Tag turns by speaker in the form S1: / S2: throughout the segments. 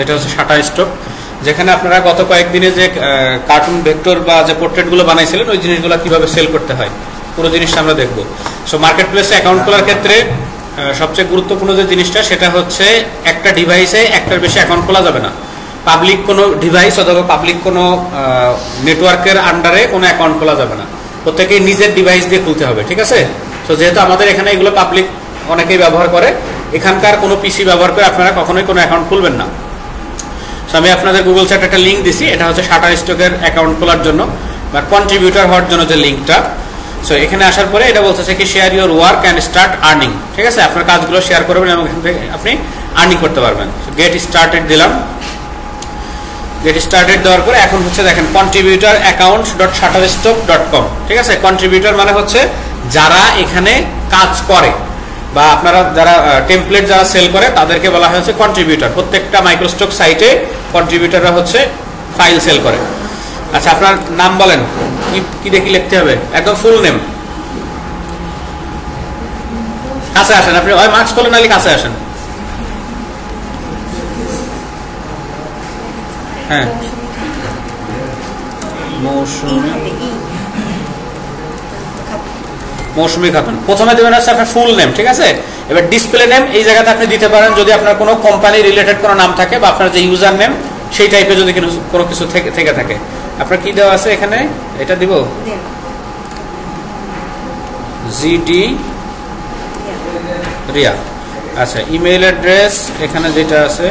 S1: এটা হচ্ছে shutter stock, যেখানে আপনারা গত কয়েকদিনে যে কার্টুন ভেক্টর বা যে পোর্ট্রেটগুলো বানাইছিলেন ওই জিনিসগুলো কিভাবে সেল করতে হয় পুরো জিনিসটা আমরা দেখব। সো মার্কেট প্লেসে অ্যাকাউন্ট খোলার ক্ষেত্রে সবচেয়ে গুরুত্বপূর্ণ যে জিনিসটা সেটা হচ্ছে একটা ডিভাইসে একটার বেশি অ্যাকাউন্ট খোলা যাবে না। পাবলিক কোনো ডিভাইস অথবা পাবলিক কোনো নেটওয়ার্কের আন্ডারে কোনো অ্যাকাউন্ট খোলা যাবে না, প্রত্যেকেই নিজের ডিভাইস দিয়ে খুলতে হবে, ঠিক আছে? তো যেহেতু আমাদের এখানে এগুলো পাবলিক অনেকেই ব্যবহার করে, এখানকার কোনো পিসি ব্যবহার করে আপনারা কখনোই কোনো অ্যাকাউন্ট খুলবেন না। আমি আপনাদের গুগল চ্যাটে একটা লিঙ্ক দিছি, এটা হচ্ছে শাটার স্টকের অ্যাকাউন্ট খোলার জন্য বা কন্ট্রিবিউটর হওয়ার জন্য যে লিঙ্কটা। সো এখানে আসার পরে এটা বলতেছে কি share your work and start earning, ঠিক আছে? আপনার কাজগুলো শেয়ার করবেন এবং এখান থেকে আপনি আর্নিং করতে পারবেন। গেট স্টার্টেড দিলাম, গেট স্টার্টেড দেওয়ার পরে এখন হচ্ছে দেখেন কন্ট্রিবিউটর account.shutterstock.com, ঠিক আছে? কন্ট্রিবিউটর মানে হচ্ছে যারা এখানে কাজ করে বা আপনারা যারা টেমপ্লেট যারা সেল করে তাদেরকে বলা হয়েছে কন্ট্রিবিউটর। প্রত্যেকটা মাইক্রোস্টক সাইটে কন্ট্রিবিউটররা হচ্ছে ফাইল সেল করে। আচ্ছা, আপনার নাম বলেন, কি দেখি লিখতে হবে? একদম ফুল নেম। কাছে আসেন, আপনি ওই মাস্ক খোলেন নাহলে কাছে আসেন। হ্যাঁ, মৌসুমী খাতুন প্রথমে দেবেন হচ্ছে আপনার ফুল নেম, ঠিক আছে? এবার ডিসপ্লে নেম এই জায়গাতে আপনি দিতে পারেন যদি আপনার কোনো কোম্পানি রিলেটেড কোনো নাম থাকে বা আপনার যে ইউজার নেম সেই টাইপের যদি কোনো কিছু থেকে থাকে। আপনার কি দেওয়া আছে এখানে? এটা দিব জিডি রিয়া। আচ্ছা, ইমেইল অ্যাড্রেস এখানে যেটা আছে,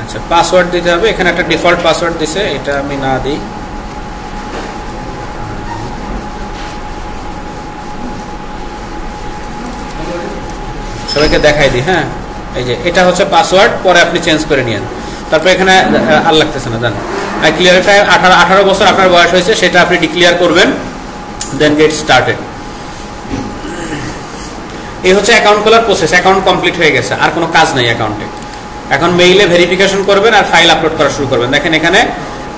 S1: আচ্ছা পাসওয়ার্ড দিতে হবে। এখানে একটা ডিফল্ট পাসওয়ার্ড দিছে, এটা আমি না দিই। সবাইকে দেখাই দিই। হ্যাঁ, এই যে এটা হচ্ছে পাসওয়ার্ড, পরে আপনি চেঞ্জ করে নিয়েন। তারপর এখানে আর লাগতেছে না, জান আই ক্লিয়ারিফাই 18 বছর আপনার বয়স হয়েছে সেটা আপনি ডিক্লেয়ার করবেন, দেন গেট স্টার্টেড। এই হচ্ছে অ্যাকাউন্ট খোলার প্রসেস। অ্যাকাউন্ট কমপ্লিট হয়ে গেছে, আর কোনো কাজ নেই অ্যাকাউন্টে। এখন মেইলে ভেরিফিকেশন করবেন আর ফাইল আপলোড করা শুরু করবেন। দেখেন এখানে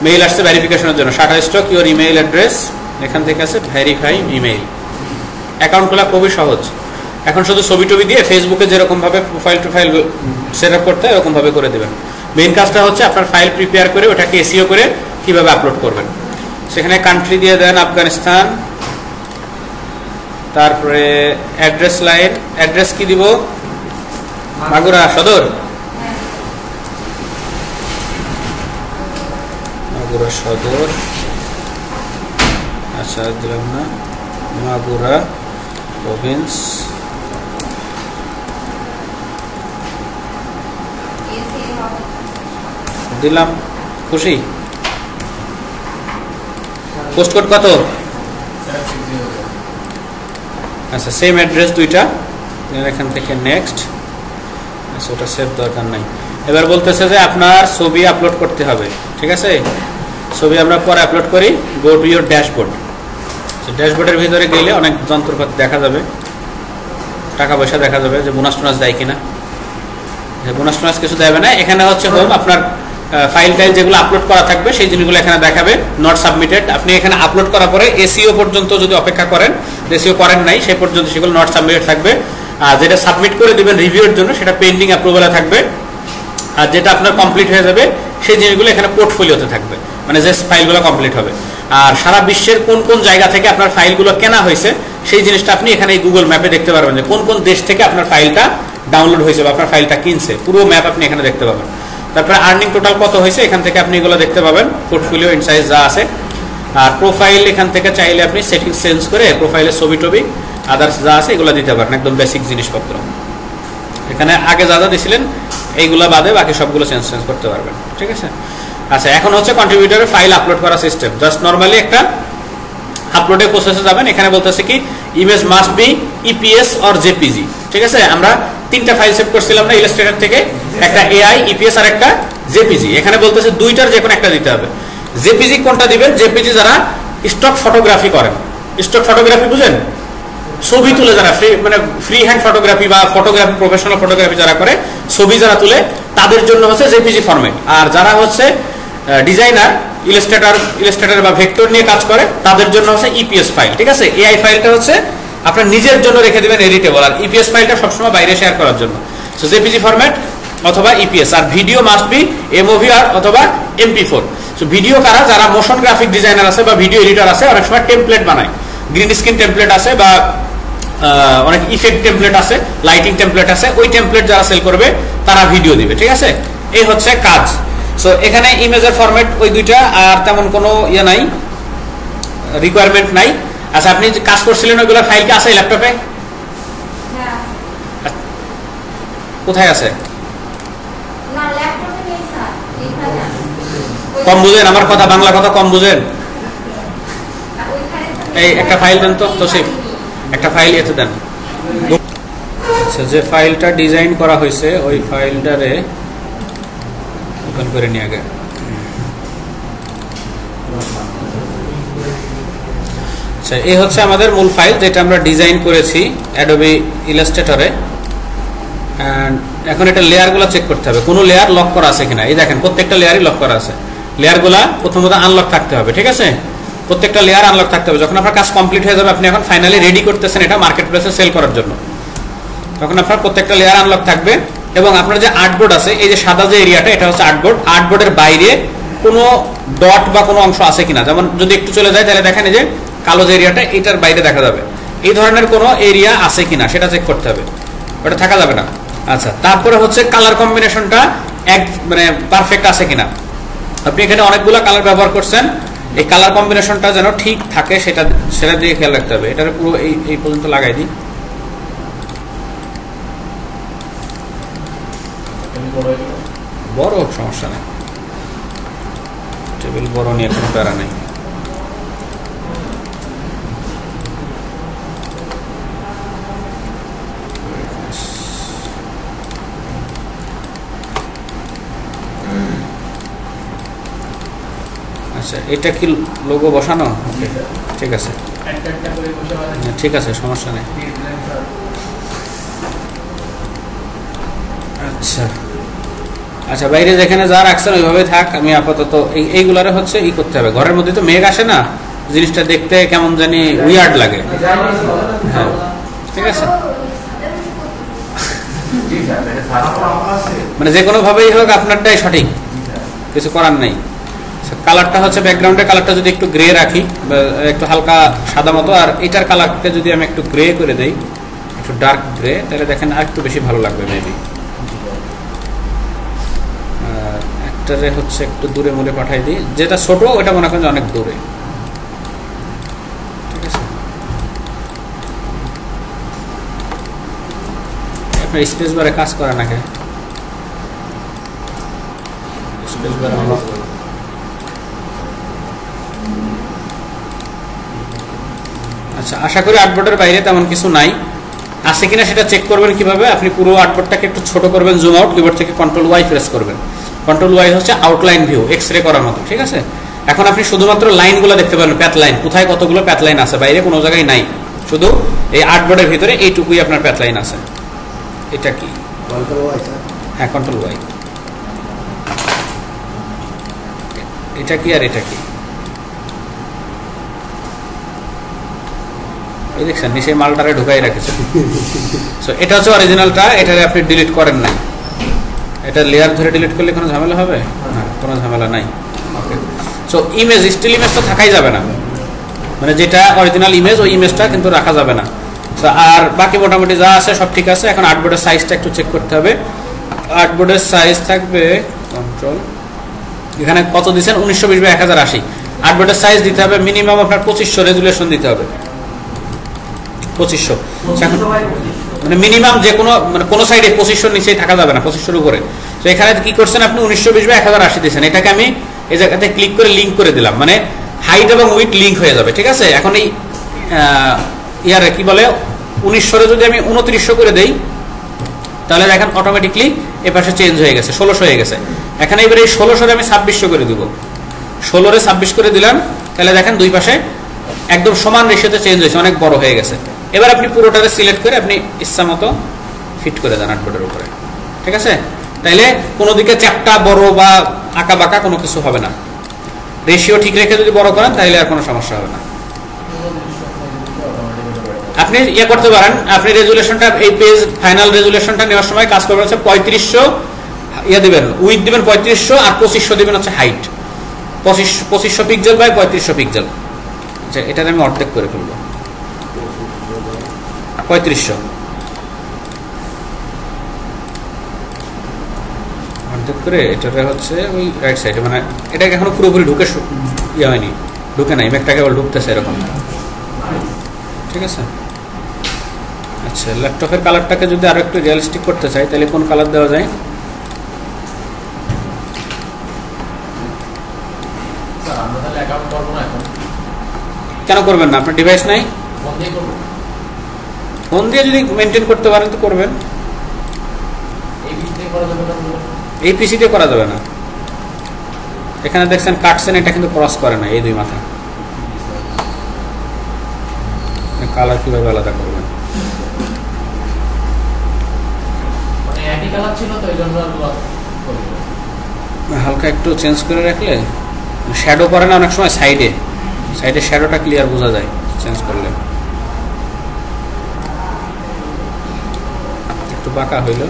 S1: মেইল আসছে ভেরিফিকেশনের জন্য, শাটারস্টক ইউর ইমেইল অ্যাড্রেস, এখান থেকে আছে ভেরিফাই ইমেইল। অ্যাকাউন্ট খোলা খুবই সহজ। এখন শুধু ছবি টবি দিয়ে ফেসবুকে যেরকম ভাবে প্রোফাইল টোফাইল সেট আপ করতে হয় এরকম ভাবে করে দেবেন। মেইন কাজটা হচ্ছে আপনার ফাইল প্রিপেয়ার করে ওটাকে এসইও করে কিভাবে আপলোড করবেন। সেখানে কান্ট্রি দিয়ে দেন আফগানিস্তান, তারপরে অ্যাড্রেস লাইন, অ্যাড্রেস কি দিব? মাগুরা সদর, মাগুরা সদর। আচ্ছা দিলাম না, মাগুরা প্রভিন্স দিলাম। খুশি? পোস্টকোড কত? আচ্ছা, সেম অ্যাড্রেস দুইটা, এখান থেকে নেক্সট। আচ্ছা, ওটা সেভ দরকার নাই। এবার বলতেছে যে আপনার ছবি আপলোড করতে হবে, ঠিক আছে? ছবি আমরা পরে আপলোড করি। Go to your dashboard. ড্যাশবোর্ডের ভিতরে গেলে অনেক যন্ত্রপাতি দেখা যাবে, টাকা পয়সা দেখা যাবে, যে বোনাস টোনাস দেয় কিনা। বোনাস টোনাস কিছু দেবে না। এখানে হচ্ছে হোম, আপনার ফাইল টাইল যেগুলো আপলোড করা থাকবে সেই জিনিসগুলো এখানে দেখাবে। নট সাবমিটেড, আপনি এখানে আপলোড করার পরে এসইও পর্যন্ত যদি অপেক্ষা করেন, এসইও করেন নাই সেই পর্যন্ত সেগুলো নট সাবমিটেড থাকবে। আর যেটা সাবমিট করে দিবেন রিভিউর জন্য সেটা পেন্ডিং অ্যাপ্রুভালে থাকবে। আর যেটা আপনার কমপ্লিট হয়ে যাবে সেই জিনিসগুলো এখানে পোর্টফোলিওতে থাকবে, মানে যে ফাইলগুলো কমপ্লিট হবে। আর সারা বিশ্বের কোন কোন জায়গা থেকে আপনার ফাইলগুলো কেনা হয়েছে সেই জিনিসটা আপনি এখানে এই গুগল ম্যাপে দেখতে পারবেন, যে কোন কোন দেশ থেকে আপনার ফাইলটা ডাউনলোড হয়েছে বা আপনার ফাইলটা কিনছে, পুরো ম্যাপ আপনি এখানে দেখতে পাবেন। তারপরে আর্নিং টোটাল কত হয়েছে এখান থেকে আপনি এগুলো দেখতে পাবেন, পোর্টফোলিও ইনসাইজ যা আছে। আর প্রোফাইল এখান থেকে চাইলে আপনি সেটিংস চেঞ্জ করে প্রোফাইলের ছবি টবি আদার্স যা আছে এগুলো দিতে পারেন, একদম বেসিক জিনিসপত্র। এখানে আগে যা যা দিয়েছিলেন এইগুলো বাদে বাকি সবগুলো চেঞ্জ করতে পারবেন, ঠিক আছে? আচ্ছা, এখন হচ্ছে কন্ট্রিবিউটরে ফাইল আপলোড করা সিস্টেম। জাস্ট নর্মালি একটা আপলোডের প্রসেসে যাবেন। এখানে বলতেছে কি image must be EPS or JPG, ঠিক আছে? আমরা 3টা ফাইল সেভ করছিলাম না ইলাস্ট্রেটর থেকে, একটা এআই, ইপিএস আর একটা জেপিজি। এখানে বলতেছে দুইটার যে কোনো একটা দিতে হবে। জেপিজি কোনটা দিবেন? জেপিজি যারা স্টক ফটোগ্রাফি করেন, স্টক ফটোগ্রাফি বুঝেন, ছবি তুলে যারা মানে ফ্রি হ্যান্ড ফটোগ্রাফি বা ফটোগ্রাফি প্রফেশনাল ফটোগ্রাফি যারা করে, ছবি যারা তুলে, তাদের জন্য হচ্ছে জেপিজি ফরম্যাট। আর যারা হচ্ছে ডিজাইনার, ইলাস্ট্রেটর বা ভেক্টর নিয়ে কাজ করে তাদের জন্য হচ্ছে ইপিএস ফাইল, ঠিক আছে? এআই ফাইলটা হচ্ছে আপনার নিজের জন্য রেখে দেবেন এডিটেবল, আর ইপিএস ফাইলটা সবসময় বাইরে শেয়ার করার জন্য। সো জেপিজি ফরম্যাট অথবা ইপিএস, আর ভিডিও মাস্ট বি এমওভিআর অথবা এমপি4। সো ভিডিও কারা, যারা মোশন গ্রাফিক ডিজাইনার আছে বা ভিডিও এডিটর আছে, অনেক সময় টেমপ্লেট বানায়, গ্রিন স্ক্রিন টেমপ্লেট আছে বা অনেক ইফেক্ট টেমপ্লেট আছে, লাইটিং টেমপ্লেট আছে, ওই টেমপ্লেট যারা সেল করবে তারা ভিডিও দিবে, ঠিক আছে? এই হচ্ছে কাজ। সো এখানে ইমেজের ফরম্যাট ওই দুইটা, আর তেমন কোনো ইয়ে নাই, রিকোয়ারমেন্ট নাই। আচ্ছা, আপনি যে কাজ করছিলেন ওইগুলো ফাইল কি আছে ল্যাপটপে? কোথায় আছে? কম বুঝেন আমার কথা, বাংলা কথা কম বুঝেন। এই একটা ফাইল দেন তো তৌসিফ, একটা ফাইল এতে দেন। আচ্ছা, যে ফাইলটা ডিজাইন করা হয়েছে ওই ফাইলটারে ওপেন করে নিয়ে আগে। আচ্ছা, এই হচ্ছে আমাদের মূল ফাইল যেটা আমরা ডিজাইন করেছি অ্যাডোবি ইলাস্ট্রেটরে। এন্ড এখন এটা লেয়ারগুলো চেক করতে হবে, কোনো লেয়ার লক করা আছে কিনা। এই দেখেন প্রত্যেকটা লেয়ারই লক করা আছে। লেয়ারগুলো প্রথমত আনলক থাকতে হবে, ঠিক আছে? প্রত্যেকটা লেয়ার আনলক থাকতে হবে। যখন আপনার কাজ কমপ্লিট হয়ে যাবে, আপনি এখন ফাইনালি রেডি করতেছেন এটা মার্কেট প্লেসে সেল করার জন্য, তখন আপনার প্রত্যেকটা লেয়ার আনলক থাকবে। এবং আপনার যে আর্টবোর্ড আছে, এই যে সাদা যে এরিয়াটা, এটা হচ্ছে আর্টবোর্ড। আর্টবোর্ডের বাইরে কোনো ডট বা কোনো অংশ আছে কিনা, যেমন যদি একটু চলে যায় তাহলে দেখেন এই যে কালো যে এরিয়াটা, এটার বাইরে দেখা যাবে। এই ধরনের কোনো এরিয়া আছে কিনা সেটা চেক করতে হবে, ওটা থাকা যাবে না। আচ্ছা, তারপরে হচ্ছে কালার কম্বিনেশনটা মানে পারফেক্ট আছে কিনা। আপনি এখানে অনেকগুলো কালার ব্যবহার করছেন, এই কালার কম্বিনেশনটা যেন ঠিক থাকে সেটা দিয়ে খেয়াল রাখতে হবে। এটার পুরো এই পর্যন্ত লাগাই দিই। বড় সমস্যা নেই, টেবিল বড় নিয়ে কোনো প্যারা নেই। আচ্ছা, এটা কি লোগো বসানো? ওকে, ঠিক আছে, ঠিক আছে, সমস্যা নেই। আচ্ছা আচ্ছা, বাইরে যেখানে যা রাখছেন ওইভাবে থাক। আমি আপাতত এইগুলারে হচ্ছে ই করতে হবে। ঘরের মধ্যে তো মেঘ আসে না, জিনিসটা দেখতে কেমন জানি উইয়ার্ড লাগে। হ্যাঁ, ঠিক আছে, মানে যে কোনো ভাবেই হোক আপনারটাই সঠিক, কিছু করার নাই। কালারটা হচ্ছে ব্যাকগ্রাউন্ডের কালারটা যদি একটু গ্রে রাখি, একটু হালকা সাদা মতো, আর এটার কালারটা যদি আমি একটু গ্রে করে দেই, একটু ডার্ক গ্রে, তাহলে দেখেন আর একটু বেশি ভালো লাগবে মেবি। একটারে হচ্ছে একটু দূরে মূলে পাঠাই দিই, যেটা ছোট ওটা মনে করেন অনেক দূরে, ঠিক আছে? আপনার স্পেস বারে কাজ করে নাকি? স্পেস বার আচ্ছা, আশা করি আর্টবোর্ডের বাইরে তেমন কিছু নাই। আছে কিনা সেটা চেক করবেন কিভাবে। আপনি পুরো আর্টবোর্ডটাকে একটু ছোট করবেন, জুম আউট, কিবোর্ড থেকে কন্ট্রোল ওয়াই প্রেস করবেন। কন্ট্রোল ওয়াই হচ্ছে আউটলাইন ভিউ, এক্সরে করার মতো, ঠিক আছে? এখন আপনি শুধুমাত্র লাইনগুলো দেখতে পাবেন, প্যাথ লাইন কোথায় কতগুলো প্যাথ লাইন আছে, বাইরে কোনো জায়গায় নাই, শুধু এই আর্টবোর্ডের ভিতরে এইটুকুই আপনার প্যাথ লাইন আছে। এটা কি? হ্যাঁ, কন্ট্রোল ওয়াই। এটা কি আর এটা কি? এই দেখছেন নিচে মালটারে ঢুকাই রাখেছে। সো এটা হচ্ছে অরিজিনালটা, এটারে আপনি ডিলিট করেন নাই। এটা লেয়ার ধরে ডিলিট করলে কোনো ঝামেলা হবে না, কোনো ঝামেলা নাই। ওকে, সো ইমেজ, স্টিল ইমেজ তো থাকাই যাবে না, মানে যেটা অরিজিনাল ইমেজ ওই ইমেজটা কিন্তু রাখা যাবে না। সো আর বাকি মোটামুটি যা আছে সব ঠিক আছে। এখন আর্টবোর্ডের সাইজটা একটু চেক করতে হবে। আর্টবোর্ডের সাইজ থাকবে কন্ট্রোল, এখানে কত দিচ্ছেন 1920x1080। আর্টবোর্ডের সাইজ দিতে হবে মিনিমাম আপনার 2500 রেজুলেশন দিতে হবে, 2500। মানে মিনিমাম যে কোনো মানে কোনো সাইডে 2500 নিচেই থাকা যাবে না, 2500 উপরে। তো এখানে কি করছেন আপনি 1920x1080 দিচ্ছেন। এটাকে আমি এই জায়গাতে ক্লিক করে লিঙ্ক করে দিলাম, মানে হাইট এবং উইথ লিঙ্ক হয়ে যাবে, ঠিক আছে? এখন এই ইয়ারে কি বলে 1900 যদি আমি 2900 করে দেই, তাহলে দেখেন অটোমেটিকলি এ পাশে চেঞ্জ হয়ে গেছে, 1600 হয়ে গেছে। এখানে এবারে এই 1600 আমি 2600 করে দিব, 16 26 করে দিলাম, তাহলে দেখেন দুই পাশে একদম সমান রেশিওতে চেঞ্জ হয়েছে, অনেক বড় হয়ে গেছে। এবার আপনি পুরোটারে সিলেক্ট করে আপনি ইচ্ছা মতো ফিট করে দেন আর্টবোর্ডের উপরে, ঠিক আছে? তাইলে কোনো দিকে চ্যাপটা বড় বা আঁকা বাঁকা কোনো কিছু হবে না। রেশিও ঠিক রেখে যদি বড় করেন তাহলে আর কোনো সমস্যা হবে না। আপনি আপনি ইয়ে করতে পারেন, আপনি রেজুলেশনটা এই পেজ ফাইনাল রেজুলেশনটা নেওয়ার সময় কাজ করবেন হচ্ছে 3500 ইয়ে দিবেন, উইথ দিবেন 3500 আর 2500 দিবেন হচ্ছে হাইট, 2500 পিক্সেল বাই 3500 পিক্সেল। আচ্ছা, এটার আমি অর্ধেক করে ফেলবো, 3500 অর্ধেক করে। এটাতে হচ্ছে ওই রাইট সাইডে, মানে এটাকে এখনো পুরোপুরি ঢুকে ইয়ে হয়নি, ঢুকে নাই, মেঘটা কেবল ঢুকতেছে এরকম, ঠিক আছে। আচ্ছা, ল্যাপটপের কালারটাকে যদি আরো একটু রিয়েলিস্টিক করতে চাই তাহলে কোন কালার দেওয়া যায়? কেন করবেন না? আপনার ডিভাইস নাই? ফোন দিয়ে যদি মেনটেন করতে পারেন তো করবেন। এই পিসি দিয়ে করা যাবে না। এখানে দেখছেন কাটছেন, এটা কিন্তু ক্রস করে না এই দুই মাথা। কালার কিভাবে আলাদা করবেন? হালকা একটু চেঞ্জ করে রাখলে, শ্যাডো করে না অনেক সময়, সাইডে সাইডে শ্যাডোটা ক্লিয়ার বোঝা যায় চেঞ্জ করলে। একটু বাঁকা হইল,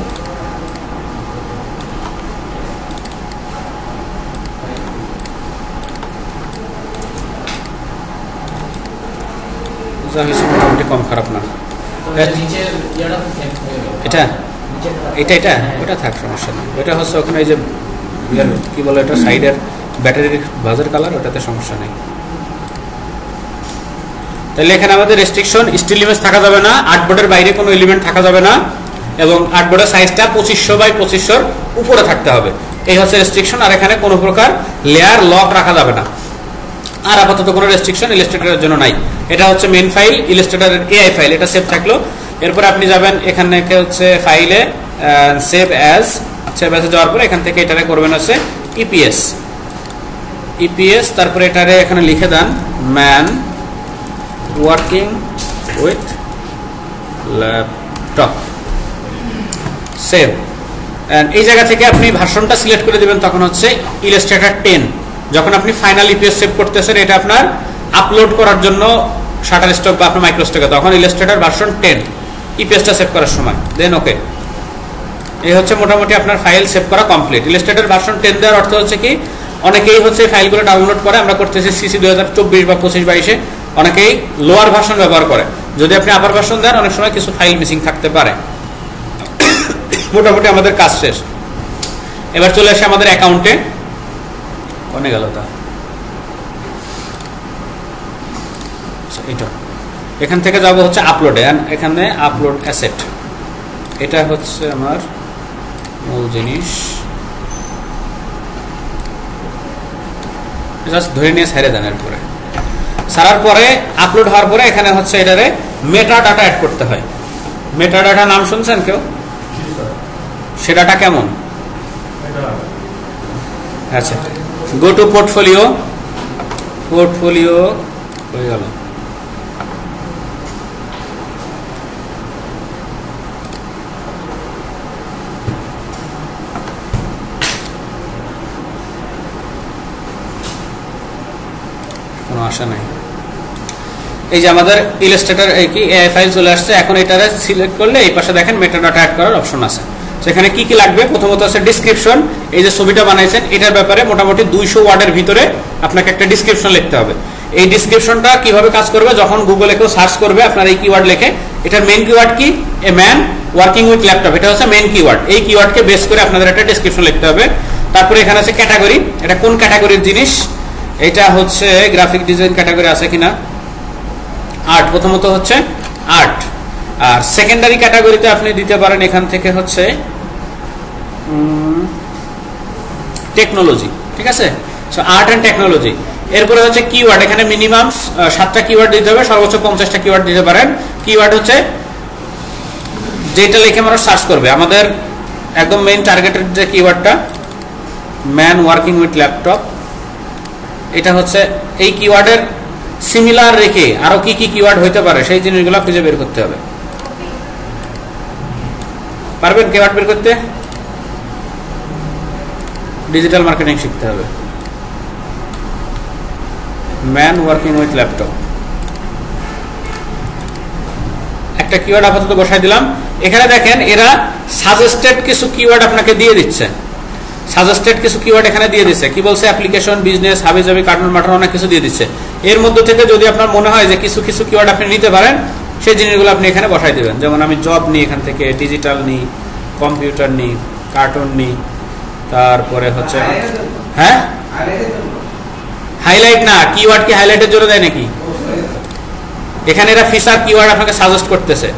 S1: মোটামুটি কম খারাপ না। এটা এটা এটা ওটা থাক, সমস্যা নেই। ওটা হচ্ছে ওখানে এই যে কি বলে এটা সাইডের ব্যাটারির বাজার কালার, ওটাতে সমস্যা নেই। তাহলে এখানে আমাদের রেস্ট্রিকশন, স্টিল ইমেজ থাকা যাবে না, আর্টবোর্ডের বাইরে কোনো এলিমেন্ট থাকা যাবে না, এবং আর্টবোর্ডের সাইজটা 2500 বাই 2500 উপরে থাকতে হবে, এই হচ্ছে রেস্ট্রিকশন। আর এখানে কোনো প্রকার লেয়ার লক রাখা যাবে না। আর আপাতত কোনো রেস্ট্রিকশন ইলাস্ট্রেটরের জন্য নাই। এটা হচ্ছে মেইন ফাইল, ইলাস্ট্রেটরের এআই ফাইল, এটা সেভ থাকলো। এরপর আপনি যাবেন এখানে হচ্ছে ফাইলে সেভ অ্যাজ, সেভ অ্যাজে যাওয়ার পরে এখান থেকে এটারে করবেন হচ্ছে ইপিএস, তারপরে এটারে এখানে লিখে দেন man working with laptop, save. এই জায়গা থেকে আপনি ভার্সনটা সিলেক্ট করে দিবেন, তখন হচ্ছে ইলাস্ট্রেটর 10। যখন আপনি ফাইনাল ইপিএস সেভ করতেছেন, এটা আপনার আপলোড করার জন্য শাটার স্টক বা আপনার মাইক্রোস্টকে, তখন ইলাস্ট্রেটর ভার্সন 10 ইপিএসটা সেভ করার সময় দেন ওকে। এই হচ্ছে মোটামুটি আপনার ফাইল সেভ করা কমপ্লিট। ইলাস্ট্রেটর ভার্সন 10 দেওয়ার অর্থ হচ্ছে কি, অনেকেই হচ্ছে ফাইলগুলো ডাউনলোড করে, আমরা করতেছি সিসি 2024 বা 25-22-এ, অনেকেই লোয়ার ভার্সন ব্যবহার করে। যদি আপনি আপার ভার্সন দেন, অনেক সময় কিছু ফাইল মিসিং থাকতে পারে। মোটামুটি আমাদের কাজ শেষ। এবার চলে আসে আমাদের অ্যাকাউন্টে, কোনে গেল তা, এটা এখান থেকে যাব হচ্ছে আপলোডে, এখানে আপলোড অ্যাসেট, এটা হচ্ছে আমার মূল জিনিস। জাস্ট ধরে নিয়ে ছেড়ে দেন। এরপরে সারার পরে আপলোড হওয়ার পরে এখানে হচ্ছে এটারে মেটা ডাটা অ্যাড করতে হয়। মেটা ডাটা নাম শুনছেন কেউ? সে ডাটা কেমন? আচ্ছা, গো টু পোর্টফোলিও, পোর্টফোলিও হয়ে গেল। কোনো আশা নাই। এই যে আমাদের ইলাস্ট্রেটর কি এআই ফাইল চলে আসছে। এখন এটারে সিলেক্ট করলে এই পাশে দেখেন মেটা ডাটা অ্যাড করার অপশন আছে। সেখানে কি কি লাগবে? প্রথমত আছে ডেসক্রিপশন। এই যে ছবিটা বানাইছেন এটার ব্যাপারে মোটামুটি 200 ওয়ার্ডের ভিতরে আপনাকে একটা ডেসক্রিপশন লিখতে হবে। এই ডেসক্রিপশনটা কিভাবে কাজ করবে? যখন গুগলে কেউ সার্চ করবে আপনার এই কিওয়ার্ড লেখে, এটার মেইন কিওয়ার্ড কি? A man working with laptop, এটা হচ্ছে মেইন কিওয়ার্ড। এই কিওয়ার্ডকে বেস করে আপনাদের একটা ডেসক্রিপশন লিখতে হবে। তারপরে এখানে আছে ক্যাটাগরি, এটা কোন ক্যাটাগরির জিনিস? এটা হচ্ছে গ্রাফিক ডিজাইন ক্যাটাগরি আছে কিনা, আর্ট, প্রথমত হচ্ছে আর্ট। আর সেকেন্ডারি ক্যাটাগরিতে আপনি দিতে পারেন এখান থেকে হচ্ছে টেকনোলজি, ঠিক আছে? So art and technology. এরপরে হচ্ছে কিওয়ার্ড, এখানে মিনিমাম 7টা কিওয়ার্ড দিতে হবে, সর্বোচ্চ 50টা কিওয়ার্ড দিতে পারেন। কিওয়ার্ড হচ্ছে যেটা লিখে মানুষ সার্চ করবে। আমাদের একদম মেইন টার্গেটের যে কিওয়ার্ডটা ম্যান ওয়ার্কিং উইথ ল্যাপটপ, এটা হচ্ছে এই কিওয়ার্ডের সিমিলার রেখে আরো কি কি কিওয়ার্ড হইতে পারে সেই জিনিসগুলো খুঁজে বের করতে হবে। পারবেন কিওয়ার্ড বের করতে? ডিজিটাল মার্কেটিং শিখতে হবে। ম্যান ওয়ার্কিং উইথ ল্যাপটপ, একটা কিওয়ার্ড আপাতত বসাই দিলাম। এখানে দেখেন এরা সাজেস্টেড কিছু কিওয়ার্ড আপনাকে দিয়ে দিচ্ছে, সাজেস্টেড কিছু কিওয়ার্ড এখানে দিয়ে দিচ্ছে। কি বলছে? অ্যাপ্লিকেশন, বিজনেস, হাবিজাবি, কার্টুন মার্টন অনেক কিছু দিয়ে দিচ্ছে। এর মধ্যে থেকে যদি আপনার মনে হয় যে কিছু কিছু কিওয়ার্ড আপনি নিতে পারেন, সেই জিনিসগুলো আপনি এখানে বসাই দেবেন। যেমন আমি জব নিই, এখান থেকে ডিজিটাল নিই, কম্পিউটার নিই, কার্টুন নিই, তারপরে হচ্ছে হ্যাঁ হাইলাইট না, কিওয়ার্ড কি হাইলাইটের জন্য দেয় নাকি? এখানে এরা ফিচার কিওয়ার্ড আপনাকে সাজেস্ট করতেছে।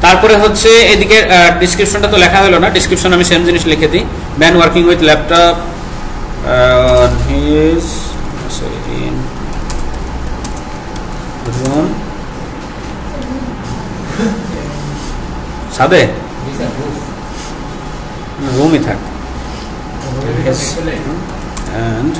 S1: তারপরে হচ্ছে এদিকে ডেসক্রিপশনটা তো লেখা হলো না, ডেসক্রিপশন আমি সেম জিনিস লিখে দিই। Man working with laptop on his in room সাদে রুমই থাক and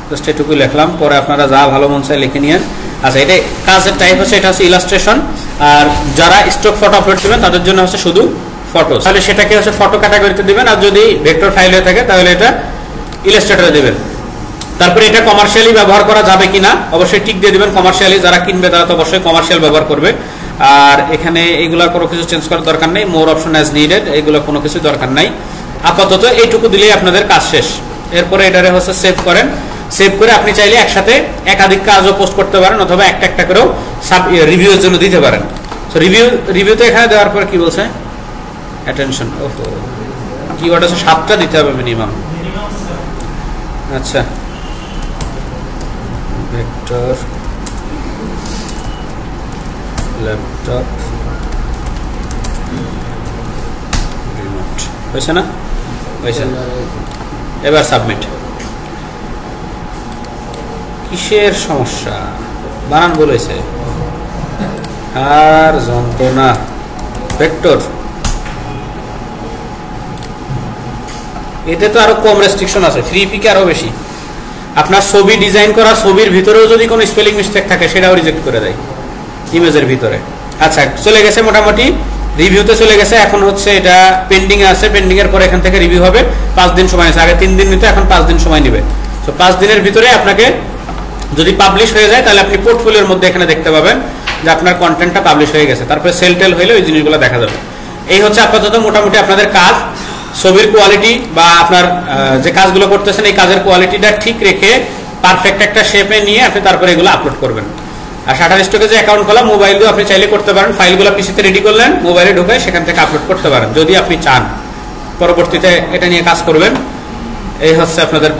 S1: জাস্ট এটুকু লিখলাম, পরে আপনারা যা ভালো মন চায় লিখে নিয়েন। আচ্ছা, এটা কাজের টাইপ হচ্ছে, এটা হচ্ছে ইলাস্ট্রেশন। আর যারা স্টক ফটো আপলোড করবেন তাদের জন্য হচ্ছে শুধু ফটো, তাহলে সেটাকে হচ্ছে ফটো ক্যাটাগরিতে দিবেন। আর যদি ভেক্টর ফাইল হয়ে থাকে তাহলে এটা ইলাস্ট্রেটরে দিবেন। তারপরে এটা কমার্শিয়ালি ব্যবহার করা যাবে কিনা অবশ্যই টিক দিয়ে দিবেন। কমার্শিয়ালি যারা কিনবে তারা তো অবশ্যই কমার্শিয়াল ব্যবহার করবে। আর এখানে এগুলা কোনো কিছু চেঞ্জ করার দরকার নেই। মোর অপশন অ্যাজ নিডেড, এগুলো কোনো কিছু দরকার নাই। আপাতত এইটুকু দিলেই আপনাদের কাজ শেষ। এরপরে এটারে হচ্ছে সেভ করেন। সেভ করে আপনি চাইলে একসাথে একাধিক কাজও পোস্ট করতে পারেন, অথবা একটা একটা করেও রিভিউর জন্য দিতে পারেন। তো রিভিউ তো এখানে দেওয়ার পরে কি বলছে? অ্যাটেনশন, ওহো কিওয়ার্ড আছে 7টা দিতে হবে মিনিমাম। আচ্ছা, ভেক্টর ল্যাপটপ রিমোট হয়েছে না? হয়েছে। এবার সাবমিট। কিসের সমস্যা? বানান বলেছে আর যন্ত্রণা। ভেক্টর এতে তো আরো কম রেস্ট্রিকশন আছে, ফ্রি পিকে আরো বেশি। আপনার ছবি ডিজাইন করা ছবির ভিতরেও যদি কোনো স্পেলিং মিস্টেক থাকে সেটাও রিজেক্ট করে দেয় ইমেজের ভিতরে। আচ্ছা, চলে গেছে মোটামুটি, রিভিউতে চলে গেছে। এখন হচ্ছে এটা পেন্ডিং এ আছে, পেন্ডিং এর পরে এখান থেকে রিভিউ হবে। 5 দিন সময় আছে, আগে 3 দিন নিতে, এখন 5 দিন সময় নেবে। তো 5 দিনের ভিতরে আপনাকে যদি পাবলিশ হয়ে যায় তাহলে আপনি পোর্টফোলিওর মধ্যে এখানে দেখতে পাবেন যে আপনার কন্টেন্টটা পাবলিশ হয়ে গেছে। তারপরে সেল টেল হইলে ওই জিনিসগুলো দেখা যাবে। এই হচ্ছে আপাতত মোটামুটি আপনাদের কাজ। ছবির কোয়ালিটি বা আপনার যে কাজগুলো করতেছেন এই কাজের কোয়ালিটিটা ঠিক রেখে পারফেক্ট একটা শেপে নিয়ে আপনি তারপরে এগুলো আপলোড করবেন। আর শাটারস্টকে যে অ্যাকাউন্ট খোলা, মোবাইল দিয়ে আপনি চাইলে করতে পারেন। ফাইলগুলো পিসিতে রেডি করলেন, মোবাইলে ঢুকে সেখান থেকে আপলোড করতে পারেন যদি আপনি চান। পরবর্তীতে এটা নিয়ে কাজ করবেন। এই হচ্ছে আপনাদের